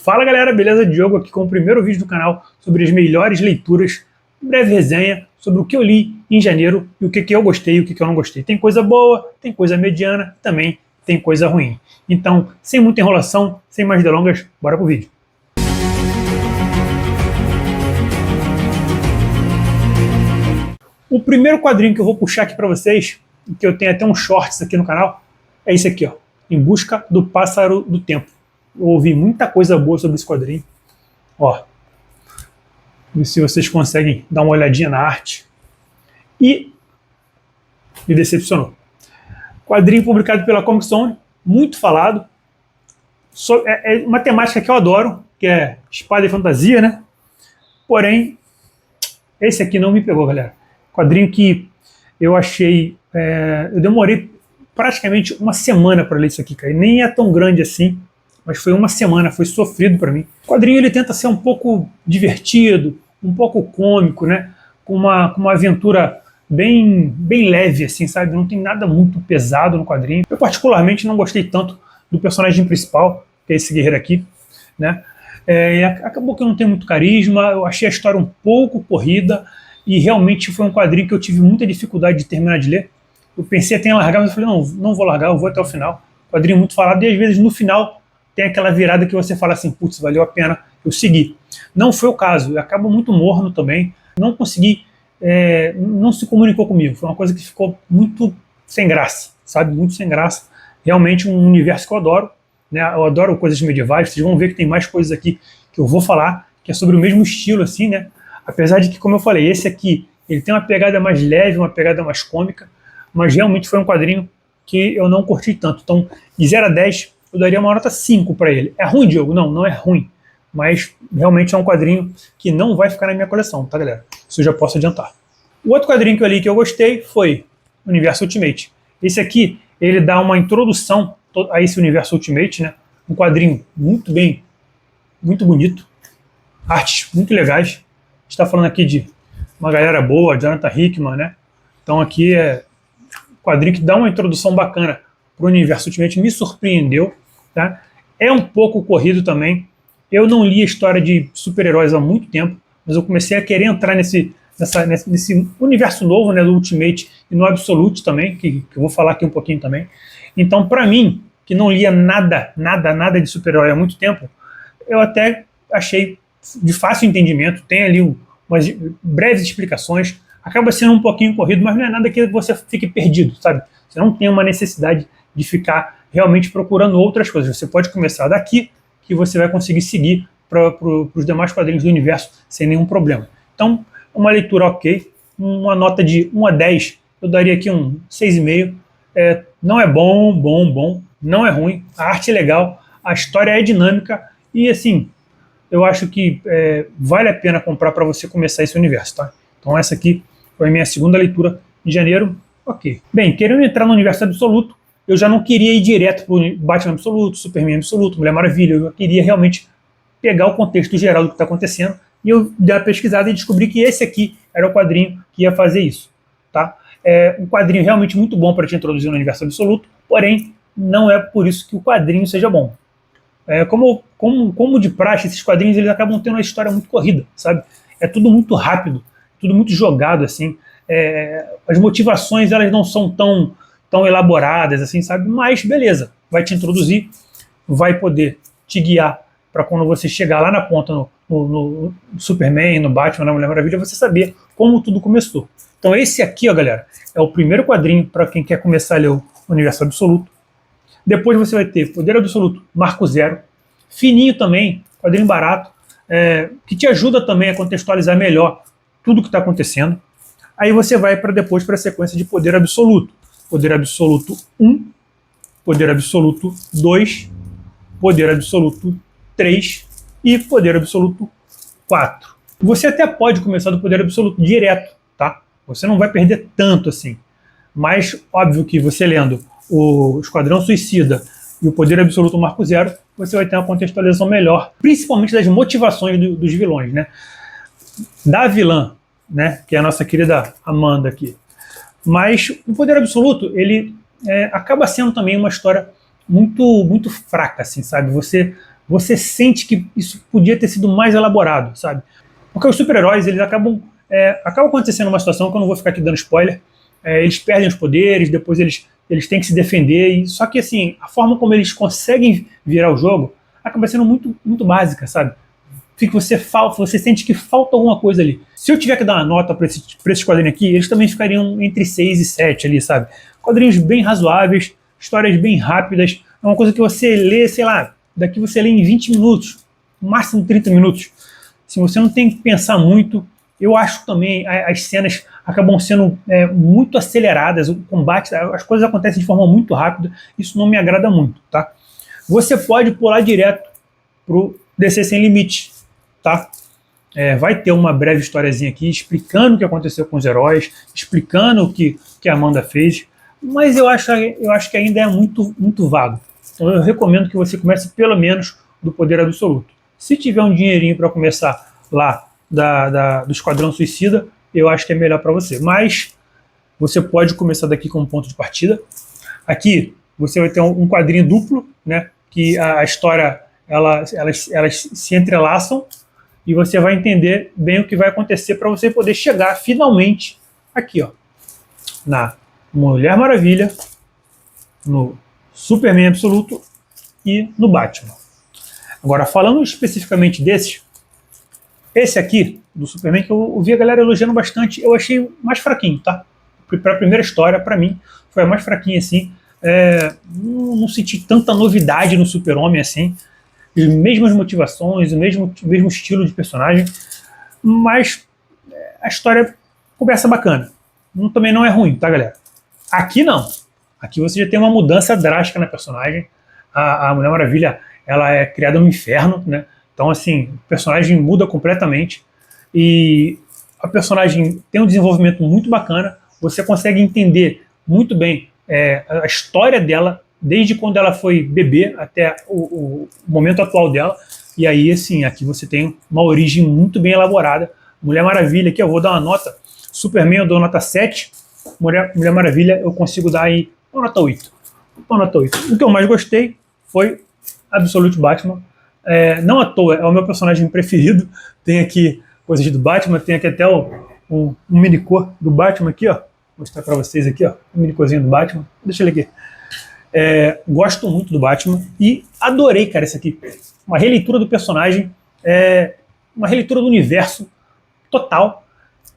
Fala galera, beleza? Diogo aqui com o primeiro vídeo do canal sobre as melhores leituras, breve resenha sobre o que eu li em janeiro e o que eu gostei e o que eu não gostei. Tem coisa boa, tem coisa mediana, também tem coisa ruim. Então, sem muita enrolação, sem mais delongas, bora pro vídeo. O primeiro quadrinho que eu vou puxar aqui para vocês, que eu tenho até uns shorts aqui no canal, é esse aqui, ó, Em Busca do Pássaro do Tempo. Eu ouvi muita coisa boa sobre esse quadrinho. Ó, ver se vocês conseguem dar uma olhadinha na arte. E me decepcionou. Quadrinho publicado pela Comic Zone, muito falado. É uma temática que eu adoro, que é espada e fantasia, né? Porém, esse aqui não me pegou, galera. Quadrinho que eu achei... eu demorei praticamente uma semana para ler isso aqui, cara. Nem é tão grande assim, mas foi uma semana, foi sofrido para mim. O quadrinho ele tenta ser um pouco divertido, um pouco cômico, né? Com uma aventura bem leve, assim, sabe? Não tem nada muito pesado no quadrinho. Eu particularmente não gostei tanto do personagem principal, que é esse guerreiro aqui, né? Acabou que não tem muito carisma, eu achei a história um pouco corrida, e realmente foi um quadrinho que eu tive muita dificuldade de terminar de ler. Eu pensei até em largar, mas eu falei, não vou largar, eu vou até o final. Quadrinho muito falado, e às vezes no final tem aquela virada que você fala assim, putz, valeu a pena eu seguir. Não foi o caso, acaba muito morno também, não consegui, não se comunicou comigo, foi uma coisa que ficou muito sem graça, sabe, muito sem graça. Realmente um universo que eu adoro, né? Eu adoro coisas medievais, vocês vão ver que tem mais coisas aqui que eu vou falar, que é sobre o mesmo estilo, assim, né? Apesar de que, como eu falei, esse aqui, ele tem uma pegada mais leve, uma pegada mais cômica, mas realmente foi um quadrinho que eu não curti tanto. Então, de 0 a 10, eu daria uma nota 5 para ele. É ruim, Diogo? Não, não é ruim. Mas realmente é um quadrinho que não vai ficar na minha coleção, tá, galera? Isso eu já posso adiantar. O outro quadrinho que eu li que eu gostei foi Universo Ultimate. Esse aqui, ele dá uma introdução a esse Universo Ultimate, né? Um quadrinho muito bonito, artes muito legais. A gente está falando aqui de uma galera boa, Jonathan Hickman, né? Então aqui é um quadrinho que dá uma introdução bacana para o Universo Ultimate, me surpreendeu, tá? É um pouco corrido também. Eu não li a história de super-heróis há muito tempo, mas eu comecei a querer entrar nesse universo novo, né, do Ultimate e no Absolute também, que eu vou falar aqui um pouquinho também. Então, para mim, que não lia nada de super-herói há muito tempo, eu até achei de fácil entendimento, tem ali umas breves explicações, acaba sendo um pouquinho corrido, mas não é nada que você fique perdido, sabe? Você não tem uma necessidade de ficar realmente procurando outras coisas. Você pode começar daqui, que você vai conseguir seguir para os demais quadrinhos do universo sem nenhum problema. Então, uma leitura ok, uma nota de 1 a 10, eu daria aqui um 6,5. Não é bom, não é ruim, a arte é legal, a história é dinâmica e, assim, eu acho que vale a pena comprar para você começar esse universo, tá? Então essa aqui foi a minha segunda leitura de janeiro, ok. Bem, querendo entrar no universo absoluto, eu já não queria ir direto para o Batman absoluto, Superman absoluto, Mulher Maravilha, eu queria realmente pegar o contexto geral do que está acontecendo, e eu dei a pesquisada e descobri que esse aqui era o quadrinho que ia fazer isso, tá? É um quadrinho realmente muito bom para te introduzir no universo absoluto, porém, não é por isso que o quadrinho seja bom. Como de praxe, esses quadrinhos eles acabam tendo uma história muito corrida, sabe? É tudo muito rápido, tudo muito jogado, assim. As motivações elas não são tão elaboradas, assim, sabe? Mas beleza, vai te introduzir, vai poder te guiar para quando você chegar lá na ponta no Superman, no Batman, na Mulher Maravilha, você saber como tudo começou. Então esse aqui, ó, galera, é o primeiro quadrinho para quem quer começar a ler o Universo Absoluto. Depois você vai ter Poder Absoluto Marco Zero, fininho também, quadrinho barato, que te ajuda também a contextualizar melhor tudo que está acontecendo. Aí você vai depois para a sequência de Poder Absoluto. Poder Absoluto 1, Poder Absoluto 2, Poder Absoluto 3 e Poder Absoluto 4. Você até pode começar do Poder Absoluto direto, tá? Você não vai perder tanto assim. Mas, óbvio que você lendo o Esquadrão Suicida e o Poder Absoluto Marco Zero, você vai ter uma contextualização melhor, principalmente das motivações dos vilões, né? Da vilã, né? Que é a nossa querida Amanda aqui. Mas o Poder Absoluto, ele acaba sendo também uma história muito fraca, assim, sabe? Você você sente que isso podia ter sido mais elaborado, sabe? Porque os super-heróis, eles acaba acontecendo uma situação que eu não vou ficar aqui dando spoiler, eles perdem os poderes, depois eles têm que se defender, só que assim, a forma como eles conseguem virar o jogo acaba sendo muito, muito básica, sabe? Fica você sente que falta alguma coisa ali. Se eu tiver que dar uma nota para esses quadrinhos aqui, eles também ficariam entre 6 e 7 ali, sabe? Quadrinhos bem razoáveis, histórias bem rápidas, é uma coisa que você lê, sei lá, daqui você lê em 20 minutos, máximo 30 minutos. Se você não tem que pensar muito, eu acho também as cenas acabam sendo muito aceleradas, o combate, as coisas acontecem de forma muito rápida, isso não me agrada muito, tá? Você pode pular direto pro DC Sem Limite, tá? Vai ter uma breve historiazinha aqui explicando o que aconteceu com os heróis, explicando o que a Amanda fez, mas eu acho que ainda é muito, muito vago. Então eu recomendo que você comece pelo menos do Poder Absoluto. Se tiver um dinheirinho para começar lá do Esquadrão Suicida, eu acho que é melhor para você. Mas você pode começar daqui como ponto de partida. Aqui você vai ter um quadrinho duplo, né? Que a história elas se entrelaçam e você vai entender bem o que vai acontecer para você poder chegar finalmente aqui, ó, na Mulher Maravilha, no Superman Absoluto e no Batman. Agora, falando especificamente desses, esse aqui, do Superman, que eu vi a galera elogiando bastante, eu achei mais fraquinho, tá? Para a primeira história, para mim, foi a mais fraquinha, assim. Não senti tanta novidade no Super-Homem, assim. As mesmas motivações, o mesmo estilo de personagem, mas a história começa bacana. Também não é ruim, tá, galera? Aqui não. Aqui você já tem uma mudança drástica na personagem. A Mulher Maravilha, ela é criada no inferno, né? Então, assim, o personagem muda completamente e a personagem tem um desenvolvimento muito bacana. Você consegue entender muito bem a história dela, desde quando ela foi bebê até o momento atual dela. E aí, assim, aqui você tem uma origem muito bem elaborada. Mulher Maravilha, aqui eu vou dar uma nota. Superman eu dou nota 7. Mulher Maravilha eu consigo dar aí uma nota 8. Uma nota 8. O que eu mais gostei foi Absolute Batman. Não à toa, é o meu personagem preferido. Tem aqui coisas do Batman, tem aqui até um minicô do Batman aqui, ó. Vou mostrar pra vocês aqui, ó. Um minicôzinho do Batman. Deixa ele aqui. Gosto muito do Batman e adorei, cara, isso aqui. Uma releitura do personagem, uma releitura do universo total.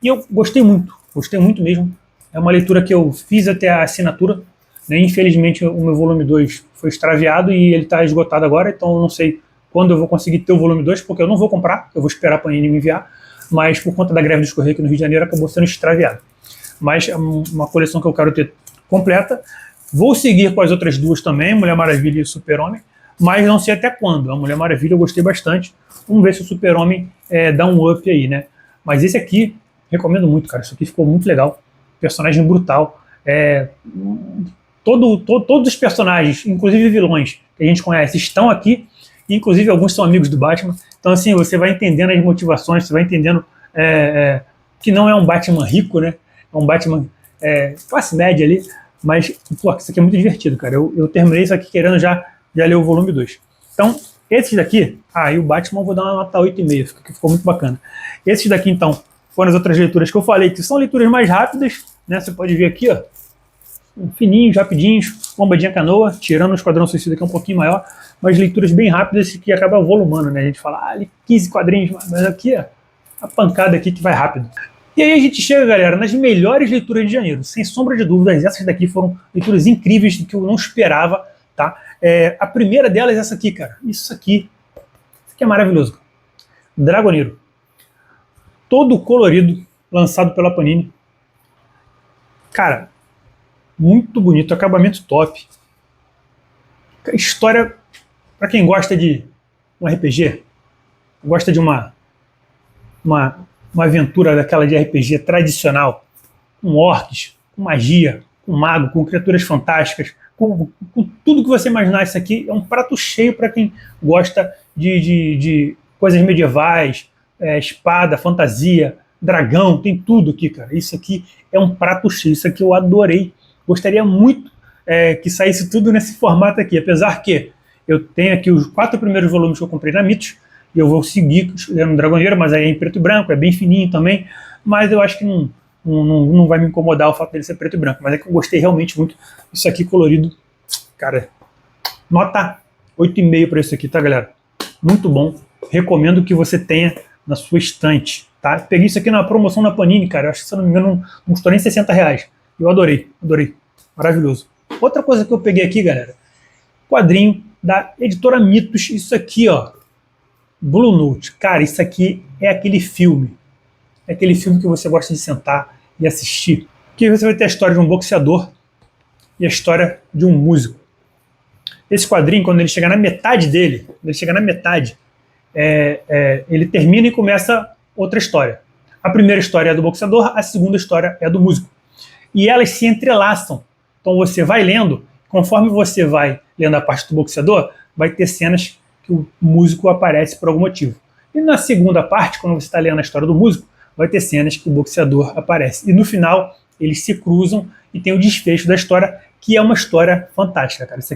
E eu gostei muito mesmo. É uma leitura que eu fiz até a assinatura, né? Infelizmente o meu volume 2 foi extraviado e ele está esgotado agora, então eu não sei quando eu vou conseguir ter o volume 2, porque eu não vou comprar, eu vou esperar a Panini me enviar, mas por conta da greve dos Correios aqui no Rio de Janeiro acabou sendo extraviado. Mas é uma coleção que eu quero ter completa. Vou seguir com as outras duas também, Mulher Maravilha e Super-Homem, mas não sei até quando. A Mulher Maravilha eu gostei bastante. Vamos ver se o Super-Homem dá um up aí, né? Mas esse aqui, recomendo muito, cara. Isso aqui ficou muito legal. Personagem brutal. Todos os personagens, inclusive vilões que a gente conhece, estão aqui. Inclusive alguns são amigos do Batman. Então, assim, você vai entendendo as motivações, você vai entendendo que não é um Batman rico, né? É um Batman classe média ali. Mas, pô, isso aqui é muito divertido, cara. Eu terminei isso aqui querendo já ler o volume 2. Então, esses daqui... e o Batman eu vou dar uma nota 8,5, que ficou muito bacana. Esses daqui, então, foram as outras leituras que eu falei, que são leituras mais rápidas, né? Você pode ver aqui, ó, fininhos, rapidinhos, bombadinha canoa, tirando o Esquadrão Suicida, que é um pouquinho maior, mas leituras bem rápidas que acabam volumando, né? A gente fala, ali 15 quadrinhos, mas aqui, ó, a pancada aqui que vai rápido. E aí a gente chega, galera, nas melhores leituras de janeiro. Sem sombra de dúvidas, essas daqui foram leituras incríveis que eu não esperava, tá? A primeira delas é essa aqui, cara. Isso aqui é maravilhoso. Dragoneiro. Todo colorido, lançado pela Panini. Cara, muito bonito, acabamento top. História, para quem gosta de um RPG, gosta de uma aventura daquela de RPG tradicional, com orcs, com magia, com mago, com criaturas fantásticas, com tudo que você imaginar. Isso aqui é um prato cheio para quem gosta de coisas medievais, espada, fantasia, dragão, tem tudo aqui, cara. Isso aqui é um prato cheio, isso aqui eu adorei. Gostaria muito que saísse tudo nesse formato aqui, apesar que Eu tenho aqui os 4 primeiros volumes que eu comprei na Mitos, e eu vou seguir lendo Dragoneiro, mas aí é em preto e branco, é bem fininho também, mas eu acho que não vai me incomodar o fato dele ser preto e branco, mas é que eu gostei realmente muito. Isso aqui colorido, cara, nota 8,5 para isso aqui, tá, galera? Muito bom, recomendo que você tenha na sua estante, tá? Peguei isso aqui na promoção na Panini, cara, eu acho que, se eu não me engano, não custou nem R$60. Eu adorei, maravilhoso. Outra coisa que eu peguei aqui, galera, quadrinho da editora Mitos, isso aqui, ó, Blue Note. Cara, isso aqui é aquele filme. É aquele filme que você gosta de sentar e assistir. Aqui você vai ter a história de um boxeador e a história de um músico. Esse quadrinho, quando ele chegar na metade dele, ele termina e começa outra história. A primeira história é do boxeador, a segunda história é do músico. E elas se entrelaçam. Então você vai lendo, conforme você vai lendo a parte do boxeador, vai ter cenas que o músico aparece por algum motivo. E na segunda parte, quando você está lendo a história do músico, vai ter cenas que o boxeador aparece. E no final, eles se cruzam e tem o desfecho da história, que é uma história fantástica, cara. Isso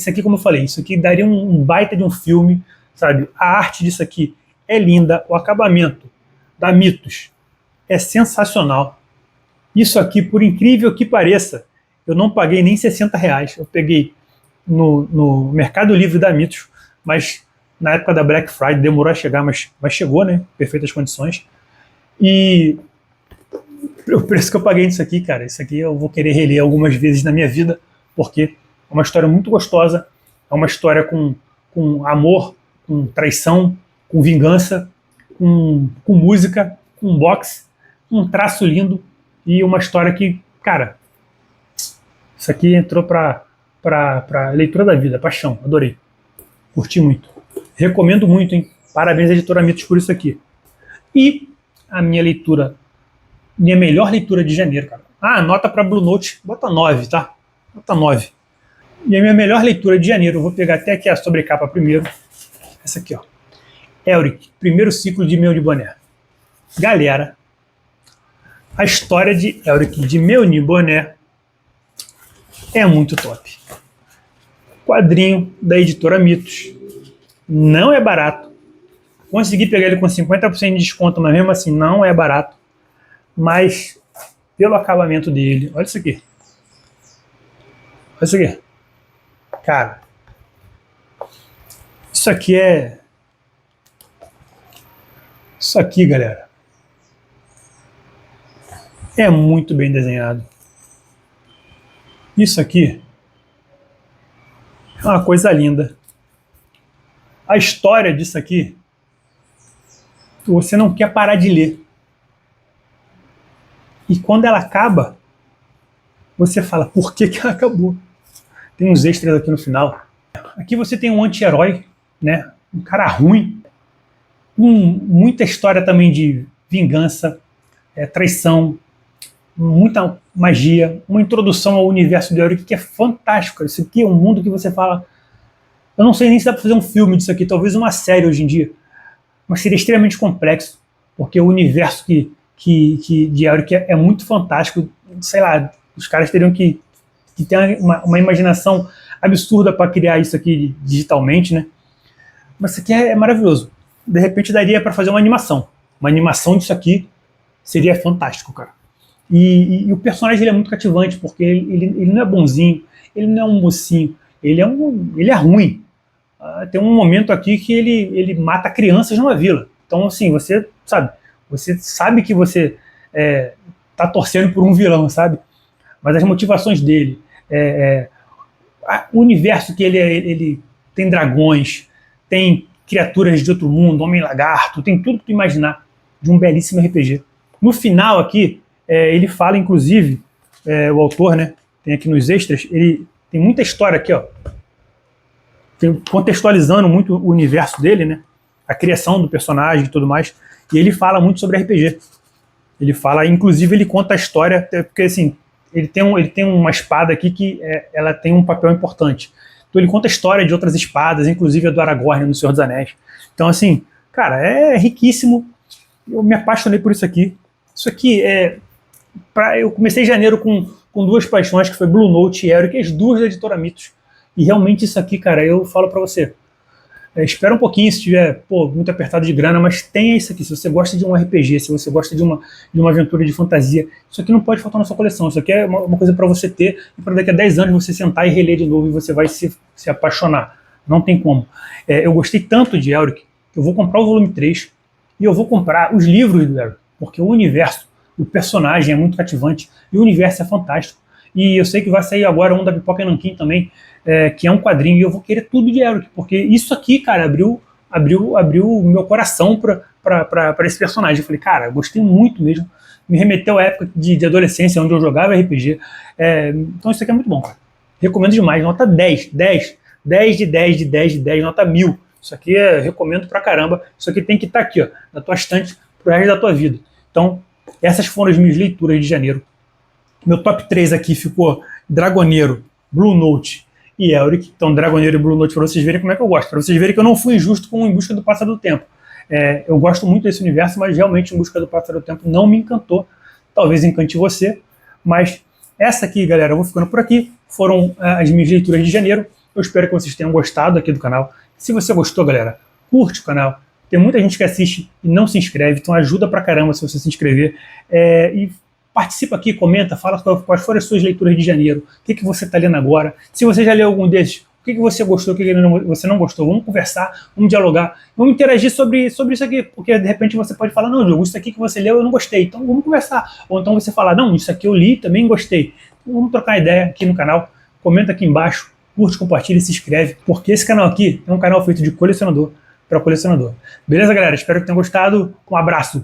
aqui, como eu falei, isso aqui daria um baita de um filme, sabe? A arte disso aqui é linda, o acabamento da Mitos é sensacional. Isso aqui, por incrível que pareça, eu não paguei nem R$60. Eu peguei no Mercado Livre da Mitos, mas na época da Black Friday demorou a chegar, mas chegou, né? Perfeitas condições. E o preço que eu paguei nisso aqui, cara, isso aqui eu vou querer reler algumas vezes na minha vida, porque é uma história muito gostosa, é uma história com amor, com traição, com vingança, com música, com boxe, um traço lindo e uma história que, cara, isso aqui entrou pra leitura da vida, paixão, adorei. Curti muito. Recomendo muito, hein? Parabéns, editora Mitos, por isso aqui. E a minha melhor leitura de janeiro, cara. Ah, nota para Blue Note, bota 9, tá? Bota 9. E a minha melhor leitura de janeiro, eu vou pegar até aqui a sobrecapa primeiro. Essa aqui, ó. Elric, primeiro ciclo de Mel de Boné. Galera, a história de Elric de Mel Boné é muito top. Quadrinho da editora Mitos. Não é barato. Consegui pegar ele com 50% de desconto, mas mesmo assim não é barato. Mas pelo acabamento dele, olha isso aqui. Olha isso aqui. Cara, isso aqui, galera, é muito bem desenhado. Isso aqui é uma coisa linda. A história disso aqui, você não quer parar de ler. E quando ela acaba, você fala, por que ela acabou? Tem uns extras aqui no final. Aqui você tem um anti-herói, né? Um cara ruim. Muita história também de vingança, traição, muita magia, uma introdução ao universo do Elric que é fantástico. Isso aqui é um mundo que você fala... Eu não sei nem se dá para fazer um filme disso aqui, talvez uma série hoje em dia. Mas seria extremamente complexo, porque o universo de Elric é muito fantástico. Sei lá, os caras teriam que ter uma imaginação absurda para criar isso aqui digitalmente, né? Mas isso aqui é maravilhoso. De repente daria para fazer uma animação. Uma animação disso aqui seria fantástico, cara. E o personagem ele é muito cativante, porque ele não é bonzinho, ele não é um mocinho, ele é ruim. Tem um momento aqui que ele mata crianças numa vila. Então, assim, você sabe que você tá torcendo por um vilão, sabe? Mas as motivações dele, o universo que ele tem dragões, tem criaturas de outro mundo, homem-lagarto, tem tudo que tu imaginar de um belíssimo RPG. No final aqui, ele fala, inclusive, o autor, né, tem aqui nos extras, ele tem muita história aqui, ó, contextualizando muito o universo dele, né, a criação do personagem e tudo mais, e ele fala muito sobre RPG. Ele fala, inclusive ele conta a história, porque assim, ele tem uma espada aqui que ela tem um papel importante. Então ele conta a história de outras espadas, inclusive a do Aragorn no Senhor dos Anéis. Então assim, cara, é riquíssimo. Eu me apaixonei por isso aqui. Isso aqui eu comecei janeiro com duas paixões, que foi Blue Note e Elric, as duas da editora Mitos. E realmente isso aqui, cara, eu falo pra você, espera um pouquinho se tiver, pô, muito apertado de grana, mas tenha isso aqui. Se você gosta de um RPG, se você gosta de uma aventura de fantasia, isso aqui não pode faltar na sua coleção. Isso aqui é uma coisa para você ter e para daqui a 10 anos você sentar e reler de novo e você vai se apaixonar. Não tem como. Eu gostei tanto de Elric que eu vou comprar o volume 3 e eu vou comprar os livros do Elric, porque o universo, o personagem é muito cativante e o universo é fantástico. E eu sei que vai sair agora um da Pipoca e Nanquim também, que é um quadrinho, e eu vou querer tudo de Elric, porque isso aqui, cara, abriu o meu coração para esse personagem. Eu falei, cara, eu gostei muito mesmo, me remeteu à época de adolescência, onde eu jogava RPG. Então isso aqui é muito bom, cara. Recomendo demais, nota 10, 10, 10 de 10 de 10 de 10, nota 1000. Isso aqui recomendo pra caramba. Isso aqui tem que estar aqui, ó, na tua estante pro resto da tua vida. Então, essas foram as minhas leituras de janeiro. Meu top 3 aqui ficou Dragoneiro, Blue Note e Elric. Então, Dragoneiro e Blue Note, para vocês verem como é que eu gosto. Para vocês verem que eu não fui injusto com Em Busca do Pássaro do Tempo. Eu gosto muito desse universo, mas realmente Em Busca do Pássaro do Tempo não me encantou. Talvez encante você. Mas essa aqui, galera, eu vou ficando por aqui. Foram as minhas leituras de janeiro. Eu espero que vocês tenham gostado aqui do canal. Se você gostou, galera, curte o canal. Tem muita gente que assiste e não se inscreve, então ajuda pra caramba se você se inscrever. E participa aqui, comenta, fala quais foram as suas leituras de janeiro, o que você está lendo agora. Se você já leu algum desses, o que você gostou, o que você não gostou. Vamos conversar, vamos dialogar, vamos interagir sobre isso aqui, porque de repente você pode falar, não, Diogo, isso aqui que você leu eu não gostei, então vamos conversar. Ou então você falar, não, isso aqui eu li também gostei. Então vamos trocar ideia aqui no canal, comenta aqui embaixo, curte, compartilha e se inscreve, porque esse canal aqui é um canal feito de colecionador para colecionador. Beleza, galera? Espero que tenham gostado. Um abraço!